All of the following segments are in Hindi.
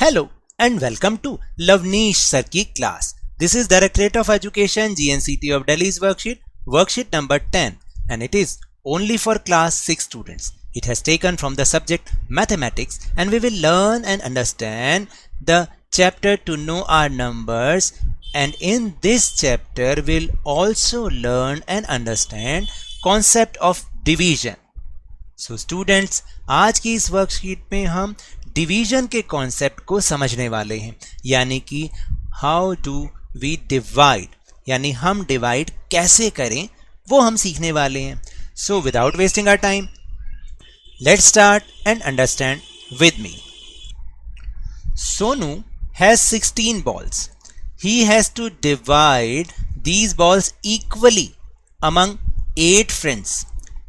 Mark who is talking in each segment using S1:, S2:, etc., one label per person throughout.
S1: Hello and welcome to Lavneesh Sir की class. This is Directorate of Education GNCT of Delhi's worksheet number 10, and it is only for class 6 students. It has taken from the subject mathematics, and we will learn and understand the chapter to know our numbers, and in this chapter we'll also learn and understand concept of division. So students, आज की इस वर्कशीट में हम डिवीजन के कॉन्सेप्ट को समझने वाले हैं, यानी कि हाउ डू वी डिवाइड, यानी हम डिवाइड कैसे करें वो हम सीखने वाले हैं. So without wasting our time, let's start and understand with me. Sonu has 16 balls. He has to divide these balls equally among 8 friends.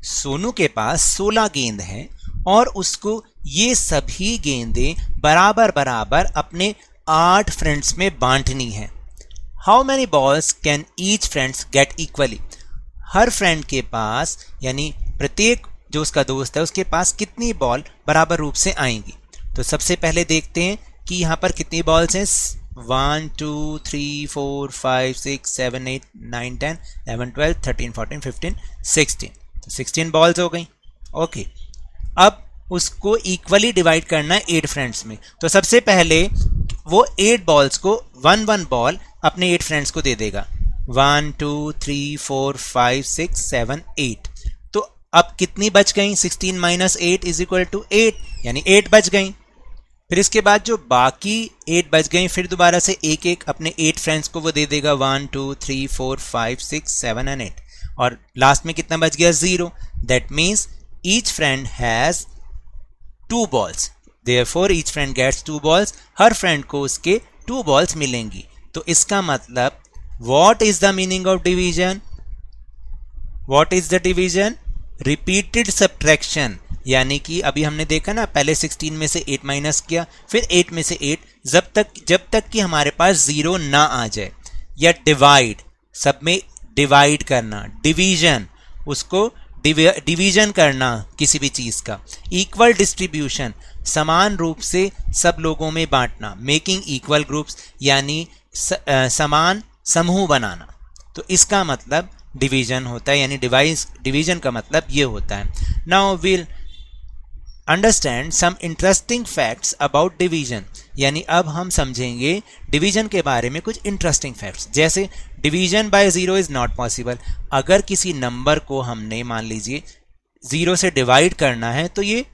S1: Sonu के पास 16 गेंद हैं और उसको ये सभी गेंदें बराबर बराबर अपने 8 फ्रेंड्स में बांटनी है. How many balls can each friends gate equally? Her friend के पास, यानी प्रत्येक जो उसका दोस्त है उसके पास कितनी बॉल बराबर रूप से आएंगी. तो सबसे पहले देखते हैं कि यहाँ पर कितनी बॉल्स हैं. 1 2 3 4 5 6 7 8 9 10 11 12 13 14 15 16. 16 बॉल्स हो गई. ओके, अब उसको इक्वली डिवाइड करना है 8 फ्रेंड्स में. तो सबसे पहले वो 8 बॉल्स को 1 बॉल अपने 8 फ्रेंड्स को दे देगा. 1 2 3 4 5 6 7 8. तो अब कितनी बच गई? 16 माइनस 8 इज इक्वल टू 8, यानी 8 बच गई. फिर इसके बाद जो बाकी 8 बच गई, फिर दोबारा से एक एक अपने 8 फ्रेंड्स को वो दे देगा. 1 2 3 4 5 6 7 एंड 8. और लास्ट में कितना बच गया? 0. That means each friend has 2 balls. Therefore each friend gets 2 balls. Her friend को उसके 2 balls मिलेंगी. तो इसका मतलब what is the meaning of division? What is the division? Repeated subtraction. यानी कि अभी हमने देखा ना, पहले 16 में से 8 माइनस किया, फिर 8 में से 8, जब तक कि हमारे पास 0 ना आ जाए. या डिवाइड, सब में डिवाइड करना, डिवीजन, उसको डिवीजन करना किसी भी चीज का. इक्वल डिस्ट्रीब्यूशन, समान रूप से सब लोगों में बांटना. मेकिंग इक्वल ग्रुप्स, यानी समान समूह बनाना. तो इसका मतलब डिवीजन होता है, यानी डिवीजन का मतलब ये होता है. Now will understand some interesting facts about division. यानी अब हम समझेंगे डिवीजन के बारे में कुछ इंटरेस्टिंग फैक्ट्स. जैसे division by 0 is not possible. अगर किसी नंबर को हमने मान लीजिए 0 से डिवाइड करना है तो ये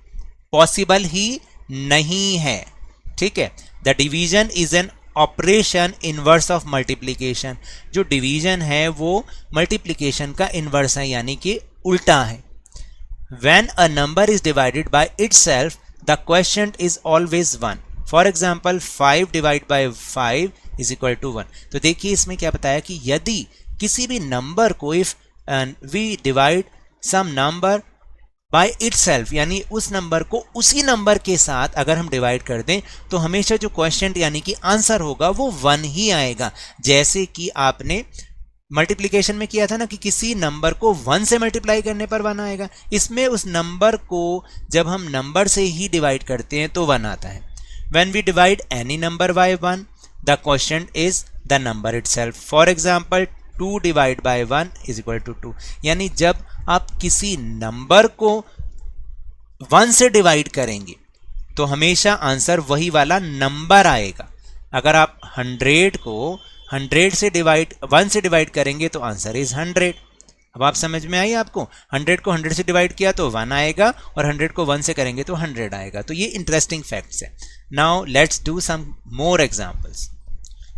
S1: पॉसिबल ही नहीं है. ठीक है. The division is an operation inverse of multiplication. जो डिवीजन है वो मल्टीप्लीकेशन का इनवर्स है, यानी कि उल्टा है. When a number is divided by itself, the quotient is always 1. For example, 5 divided by 5 is equal to 1. तो देखिए इसमें क्या बताया कि यदि किसी भी नंबर को if we divide some number by itself, यानी उस नंबर को उसी नंबर के साथ अगर हम डिवाइड कर दें तो हमेशा जो क्वेश्चन यानी कि आंसर होगा वो 1 ही आएगा. जैसे कि आपने मल्टीप्लिकेशन में किया था ना कि किसी नंबर को 1 से मल्टीप्लाई करने पर 1 आएगा. इसमें उस नंबर को जब हम नंबर से ही डिवाइड करते हैं तो 1 आता है. When we divide any number by 1, the quotient is the number itself. For example, 2 divided by 1 is equal to 2. यानी जब आप किसी नंबर को 1 से डिवाइड करेंगे तो हमेशा आंसर वही वाला नंबर आएगा. अगर आप 100 को 100 से 1 से डिवाइड करेंगे तो आंसर इज 100. अब आप समझ में आई आपको? 100 को 100 से डिवाइड किया तो 1 आएगा और 100 को 1 से करेंगे तो 100 आएगा. तो ये इंटरेस्टिंग फैक्ट्स है. Now let's do some more examples.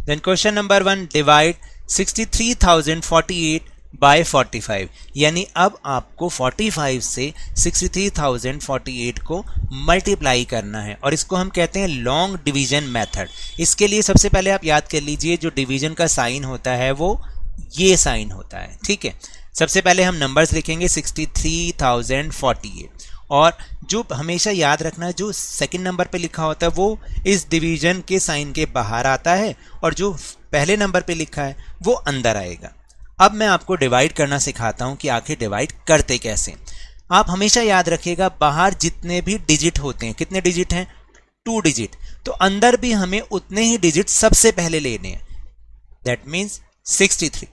S1: Then question number 1, divide 63,048 by 45. यानी अब आपको 45 से 63,048 को मल्टीप्लाई करना है और इसको हम कहते हैं लॉन्ग डिवीजन मेथड. इसके लिए सबसे पहले आप याद कर लीजिए जो डिवीजन का साइन होता है वो ये साइन होता है. ठीक है. सबसे पहले हम नंबर्स लिखेंगे 63,048 और जो हमेशा याद रखना है जो सेकंड नंबर पे लिखा होता है वो इस डिवीजन के साइन के बाहर आता है और जो पहले नंबर पे लिखा है वो अंदर आएगा. अब मैं आपको डिवाइड करना सिखाता हूं कि आखिर डिवाइड करते कैसे. आप हमेशा याद रखिएगा बाहर जितने भी डिजिट होते हैं, कितने डिजिट हैं? 2 डिजिट. तो अंदर भी हमें उतने ही डिजिट सबसे पहले लेने हैं, दैट मीन्स 63।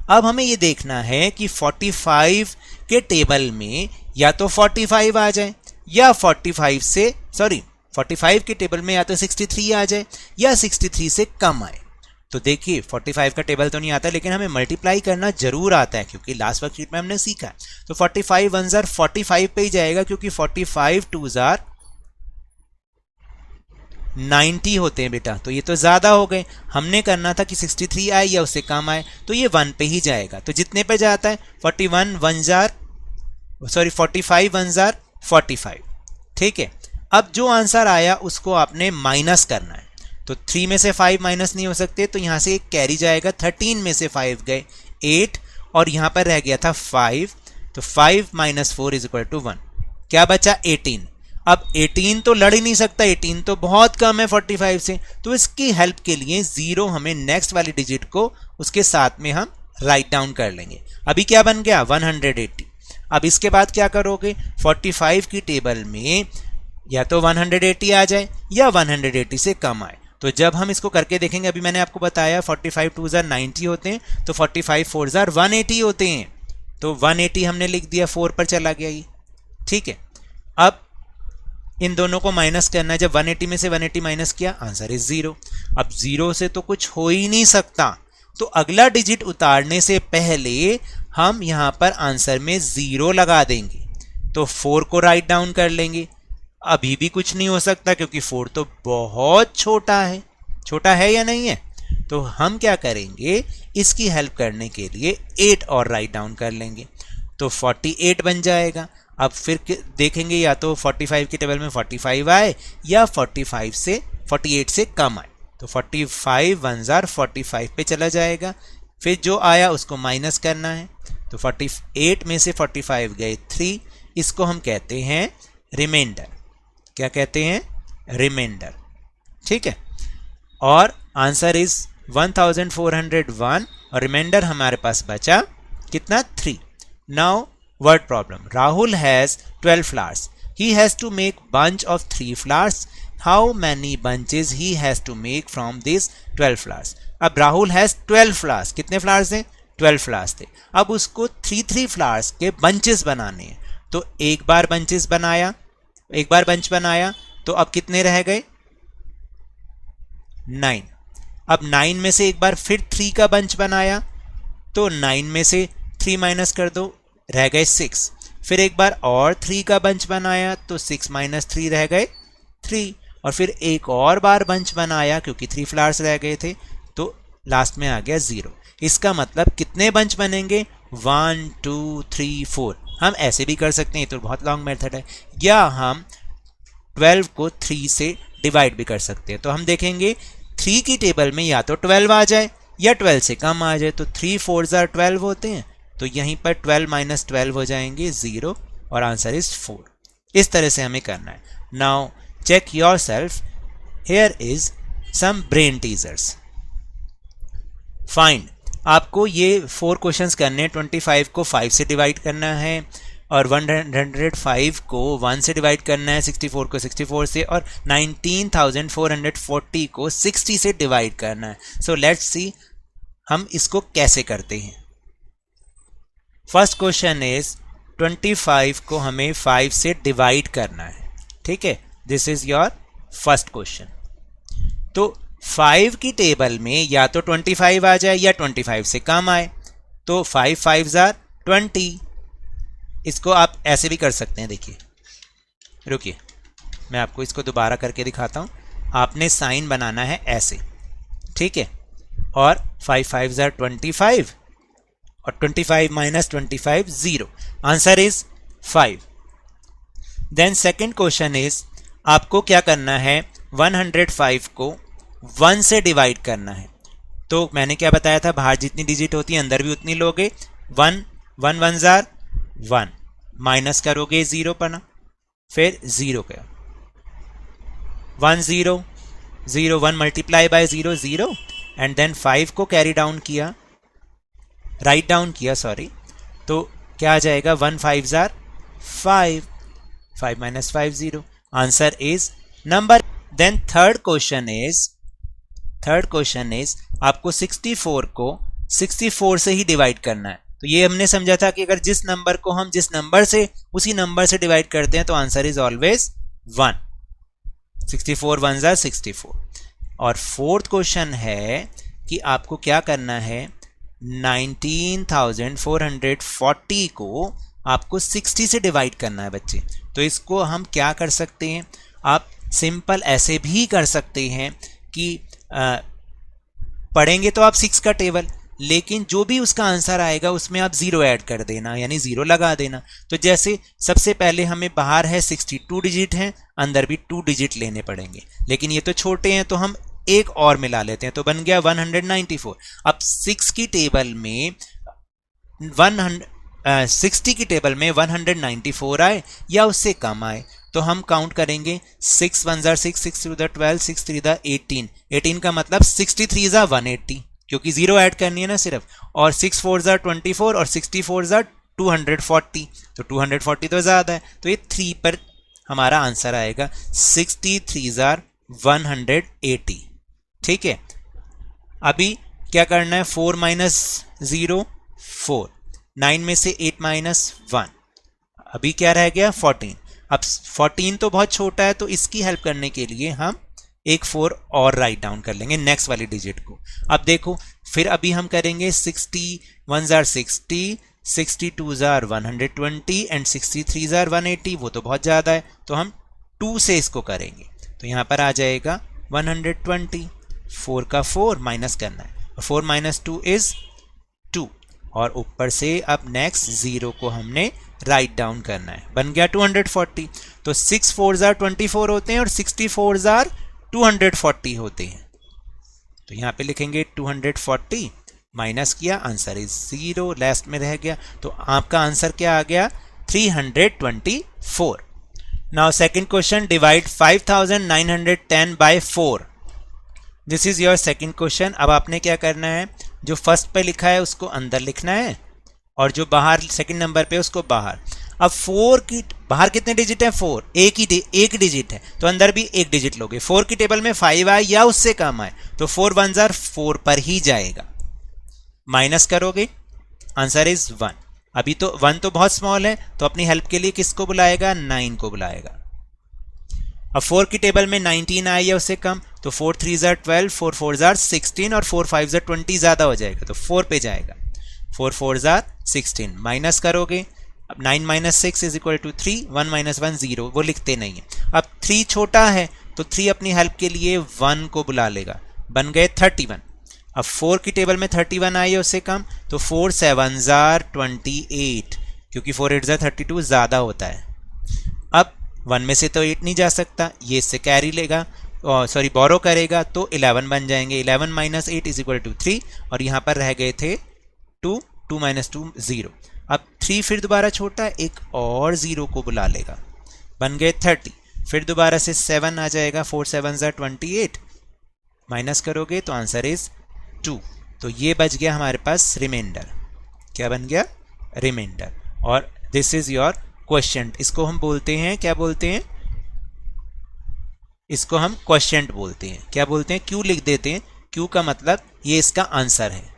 S1: अब हमें ये देखना है कि 45 के टेबल में या तो 45 आ जाए या 45 के टेबल में या तो 63 आ जाए या 63 से कम आए। तो देखिए 45 का टेबल तो नहीं आता, लेकिन हमें मल्टीप्लाई करना जरूर आता है, क्योंकि लास्ट वर्कशीट में हमने सीखा है। तो 45 1 जार 45 पे ही जाएगा, क्योंकि 45 2 जार 90 होते हैं बेटा। तो ये तो ज्यादा हो गए, हमने करना था कि 63 आए या उससे कम आए, तो ये 1 पे ही जाएगा। तो जितने पे जाता है 45 1 जार 45। ठीक है, अब जो आंसर आया उसको आपने माइनस करना है। तो 3 में से 5 माइनस नहीं हो सकते, तो यहां से एक कैरी जाएगा। 13 में से 5 गए 8, और यहां पर रह गया था 5, तो 5 - 4 = 1। क्या बचा? 18। अब 18 तो लड़ ही नहीं सकता, 18 तो बहुत कम है 45 से। तो इसकी हेल्प के लिए 0 हमें नेक्स्ट वाली डिजिट को उसके साथ में हम राइट डाउन कर लेंगे। अभी क्या बन गया? 180। अब इसके बाद क्या करोगे? 45 की टेबल में या तो 180 आ जाए या 180 से कम आए। तो जब हम इसको करके देखेंगे, अभी मैंने आपको बताया 45 2 जार 90 होते हैं, तो 45 4 जार 180 होते हैं। तो 180 हमने लिख दिया, 4 पर चला गया ये। ठीक है, अब इन दोनों को माइनस करना है। जब 180 में से 180 माइनस किया, आंसर इज 0। अब 0 से तो कुछ हो ही नहीं सकता, तो अगला डिजिट उतारने से पहले हम यहां पर आंसर में 0 लगा देंगे। तो 4 को राइट डाउन कर लेंगे। अभी भी कुछ नहीं हो सकता, क्योंकि 4 तो बहुत छोटा है। छोटा है या नहीं है? तो हम क्या करेंगे, इसकी हेल्प करने के लिए 8 और राइट डाउन कर लेंगे, तो 48 बन जाएगा। अब फिर देखेंगे या तो 45 के टेबल में 45 आए या 48 से कम आए। तो 45 1 जार 45 पे चला जाएगा, फिर जो आया उसको माइनस करना है। तो 48 में से 45 गए 3, इसको हम कहते हैं रिमाइंडर। क्या कहते हैं? रिमाइंडर। ठीक है, और आंसर इज 1401, और रिमाइंडर हमारे पास बचा कितना? 3। Now word problem. Rahul has 12 flowers. He has to make bunch of 3 flowers. How many bunches he has to make from these 12 flowers? अब राहुल has 12 flowers. कितने flowers थे? 12 flowers थे। अब उसको 3 flowers के bunches बनाने हैं। तो एक बार bunch बनाया, तो अब कितने रह गए? 9। अब 9 में से एक बार फिर 3 का bunch बनाया, तो 9 में से 3 माइनस कर दो, रह गए 6। फिर एक बार और 3 का बंच बनाया, तो 6 - 3 रह गए 3। और फिर एक और बार बंच बनाया, क्योंकि 3 फ्लावर्स रह गए थे, तो लास्ट में आ गया 0। इसका मतलब कितने बंच बनेंगे? 1 2 3 4। हम ऐसे भी कर सकते हैं, तो बहुत लॉन्ग मेथड है, या हम 12 को 3 से डिवाइड भी कर सकते हैं। तो हम देखेंगे 3 की टेबल में या तो 12 आ जाए या 12 से कम आ जाए। तो 3 4 जार 12 होते हैं, तो यहीं पर 12 - 12 हो जाएंगे 0, और आंसर इज 4। इस तरह से हमें करना है। Now check your self, here is some brain teasers. Find, आपको ये 4 क्वेश्चंस करने हैं। 25 को 5 से डिवाइड करना है, और 105 को 1 से डिवाइड करना है, 64 को 64 से, और 19,440 को 60 से डिवाइड करना है। सो लेट्स सी हम इसको कैसे करते हैं। फर्स्ट क्वेश्चन इज 25 को हमें 5 से डिवाइड करना है। ठीक है, this is your first question. तो 5 की टेबल में या तो 25 आ जाए या 25 से कम आए। तो 5 5 जार 20। इसको आप ऐसे भी कर सकते हैं। देखिए, रुकिए, मैं आपको इसको दोबारा करके दिखाता हूं। आपने साइन बनाना है ऐसे, ठीक है, और 5 5 जार 25, और 25 - 25 0। Answer is 5। Then second question is, आपको क्या करना है? 105 को 1 से डिवाइड करना है। तो मैंने क्या बताया था, बाहर जितनी डिजिट होती है अंदर भी उतनी लोगे। 1 1 1 जार 1, माइनस करोगे 0 पर ना, फिर 0 का 1 0 0 1 मल्टीप्लाई बाय 0 0, एंड देन 5 को कैरी डाउन किया, राइट डाउन किया, सॉरी। तो क्या आ जाएगा? 1 5 जार 5, 5 - 5 0। Answer is number then third question is आपको 64 को 64 से ही डिवाइड करना है। तो ये हमने समझा था कि अगर जिस नंबर को हम जिस नंबर से उसी नंबर से डिवाइड करते हैं तो answer is always 1। 64 1s are 64। और फोर्थ क्वेश्चन है कि आपको क्या करना है, 19,440 को आपको 60 से डिवाइड करना है बच्चे। तो इसको हम क्या कर सकते हैं, आप सिंपल ऐसे भी कर सकते हैं कि पढ़ेंगे तो आप 6 का टेबल, लेकिन जो भी उसका आंसर आएगा उसमें आप 0 ऐड कर देना, यानी 0 लगा देना। तो जैसे सबसे पहले हमें बाहर है 62 डिजिट हैं, अंदर भी 2 डिजिट लेने पड़ेंगे, लेकिन ये तो छोटे हैं तो हम एक और मिला लेते हैं, तो बन गया 194। अब 6 की टेबल में 60 की टेबल में 194 आए या उससे कम आए तो हम काउंट करेंगे 6 1s are 6, 6 2 12, 6 3 18। 18 का मतलब 63s are 180, क्योंकि 0 ऐड करनी है ना सिर्फ, और 6 4s are 24 और 64s are 240। तो 240 तो ज़्यादा है, तो ये 3 पर हमारा आंसर आएगा 63s are 180। ठीक है, अभी क्या करना है, 4 - 0 4, 9 में से 8 - 1, अभी क्या रह गया 14। अब 14 तो बहुत छोटा है, तो इसकी हेल्प करने के लिए हम एक 4 और राइट डाउन कर लेंगे नेक्स्ट वाली डिजिट को। अब देखो फिर अभी हम करेंगे 60 1s are 60, 62s are 120 and 63s are 180। वो तो बहुत ज़्यादा है, तो हम 2 से इसको करेंगे, तो यहाँ पर आ जाएगा 120। 4 का 4 माइनस करना है, 4 - 2 इज 2, और ऊपर से अब नेक्स्ट 0 को हमने राइट डाउन करना है, बन गया 240। तो 6 4s are 24 होते हैं और 64s are 240 होते हैं। तो यहाँ पे लिखेंगे 240 माइनस किया, आंसर इज 0, लास्ट में रह गया, तो आपका आंसर क्या आ गया 324। Now second question, divide 5910 by 4। This is your second question. अब आपने क्या करना है, जो फर्स्ट पे लिखा है उसको अंदर लिखना है और जो बाहर सेकंड नंबर पे उसको बाहर। अब 4 की बाहर कितने डिजिट है, 4, एक डिजिट है, तो अंदर भी एक डिजिट लोगे। 4 की टेबल में 5 आए या उससे कम आए तो 4 1s are 4 पर ही जाएगा, माइनस करोगे, आंसर इज 1। अभी तो 1 तो बहुत स्मॉल है, तो अपनी हेल्प के लिए किसको बुलाएगा, 9 को बुलाएगा। अब 4 की टेबल में 19 आए या उससे कम, तो 4 3s are 12, 4 4s are 16 और 4 5s are 20 ज़्यादा हो जाएगा, तो 4 पे जाएगा। 4 4s are 16, माइनस करोगे, अब 9 - 6 इज इक्वल टू 3, 1 - 1 0, वो लिखते नहीं है। अब 3 छोटा है, तो 3 अपनी हेल्प के लिए 1 को बुला लेगा, बन गए 31। अब 4 की टेबल में 31 आई है उससे कम, तो 4 7s are 28, क्योंकि 4 8s are 32 ज़्यादा होता है। अब 1 में से तो 8 नहीं जा सकता, ये इससे कैरी लेगा, सॉरी बोरो करेगा, तो 11 बन जाएंगे। 11 - 8 इज इक्वल टू 3, और यहाँ पर रह गए थे 2, 2 - 2 0। अब 3 फिर दोबारा छोटा, एक और 0 को बुला लेगा, बन गए 30। फिर दोबारा से 7 आ जाएगा, 4 7s are 28, माइनस करोगे तो आंसर इज 2। तो ये बच गया हमारे पास रिमाइंडर, क्या बन गया, रिमाइंडर। और दिस इज योर क्वेश्चन। इसको हम बोलते हैं, क्या बोलते हैं, इसको हम क्वेश्चन बोलते हैं। क्या बोलते हैं, क्यू लिख देते हैं, क्यू का मतलब ये इसका आंसर है।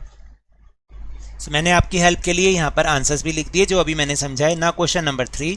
S1: So, मैंने आपकी हेल्प के लिए यहाँ पर आंसर्स भी लिख दिए जो अभी मैंने समझाए ना। Question number 3,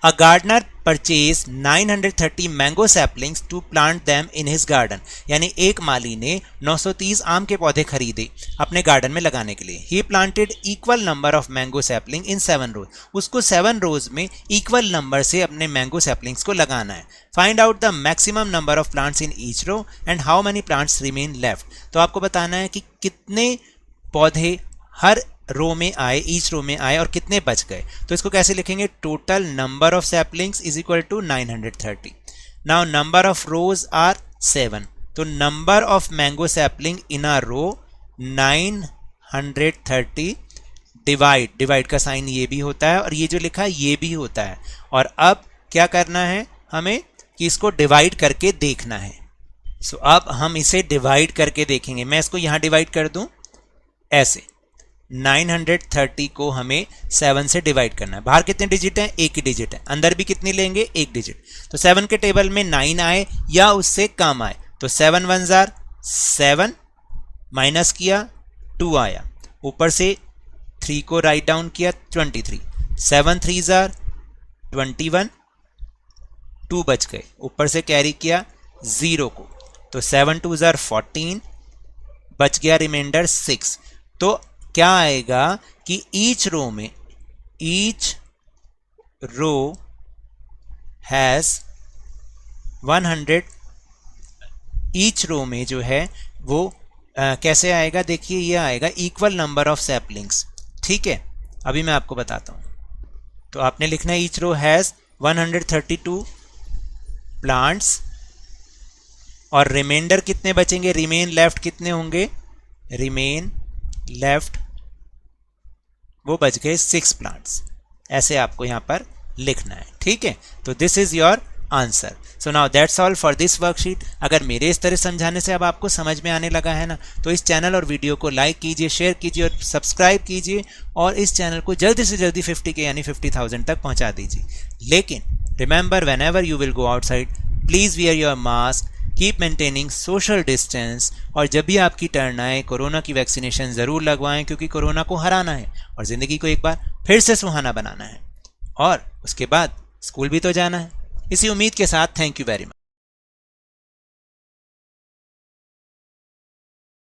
S1: a gardener purchase 930 mango saplings to plant them in his garden. यानी एक माली ने 930 आम के पौधे खरीदे अपने गार्डन में लगाने के लिए। He planted equal number of mango sapling in 7 rows. उसको 7 रोज में इक्वल नंबर से अपने मैंगो सैपलिंग्स को लगाना है। Find out the maximum number of plants in each row and how many plants remain left. तो आपको बताना है कि कितने पौधे हर रो में आए, ईच रो में आए और कितने बच गए। तो इसको कैसे लिखेंगे, total number of saplings is equal to 930। Now number of rows are 7, तो number of mango sapling in a row 930 divide का साइन ये भी होता है और ये जो लिखा है ये भी होता है। और अब क्या करना है हमें कि इसको डिवाइड करके देखना है। सो अब हम इसे डिवाइड करके देखेंगे। मैं इसको यहाँ डिवाइड कर दूं ऐसे, 930 को हमें 7 से डिवाइड करना है। बाहर कितने डिजिट हैं? एक ही डिजिट है। अंदर भी कितनी लेंगे? एक डिजिट। तो 7 के टेबल में 9 आए या उससे कम आए तो 7 1 जार 7, माइनस किया 2 आया, ऊपर से 3 को राइट डाउन किया 23, 7 3 जार 21, 2 बच गए, ऊपर से कैरी किया 0 को तो 7 2 जार 14, बच गया रिमाइंडर 6। तो क्या आएगा कि each row has 100, each row में जो है वो कैसे आएगा? देखिए ये आएगा इक्वल नंबर ऑफ सैपलिंग्स। ठीक है, अभी मैं आपको बताता हूं। तो आपने लिखना है ईच रो हैज 132 प्लांट्स और रिमाइंडर कितने बचेंगे? रिमेन लेफ्ट कितने होंगे? रिमेन लेफ्ट वो बच गए 6 प्लांट्स। ऐसे आपको यहां पर लिखना है। ठीक है, तो this is your answer. So now that's all for this worksheet. अगर मेरे इस तरह समझाने से अब आपको समझ में आने लगा है ना, तो इस चैनल और वीडियो को लाइक कीजिए, शेयर कीजिए और सब्सक्राइब कीजिए और इस चैनल को जल्दी से जल्दी 50K यानी 50,000 तक पहुंचा दीजिए। लेकिन remember, when ever you will go outside please wear your mask, keep maintaining social distance और जब भी आपकी टर्न आए कोरोना की वैक्सीनेशन ज़रूर लगवाएं, क्योंकि कोरोना को हराना है और ज़िंदगी को एक बार फिर से सुहाना बनाना है और उसके बाद स्कूल भी तो जाना है। इसी उम्मीद के साथ थैंक यू वेरी मच।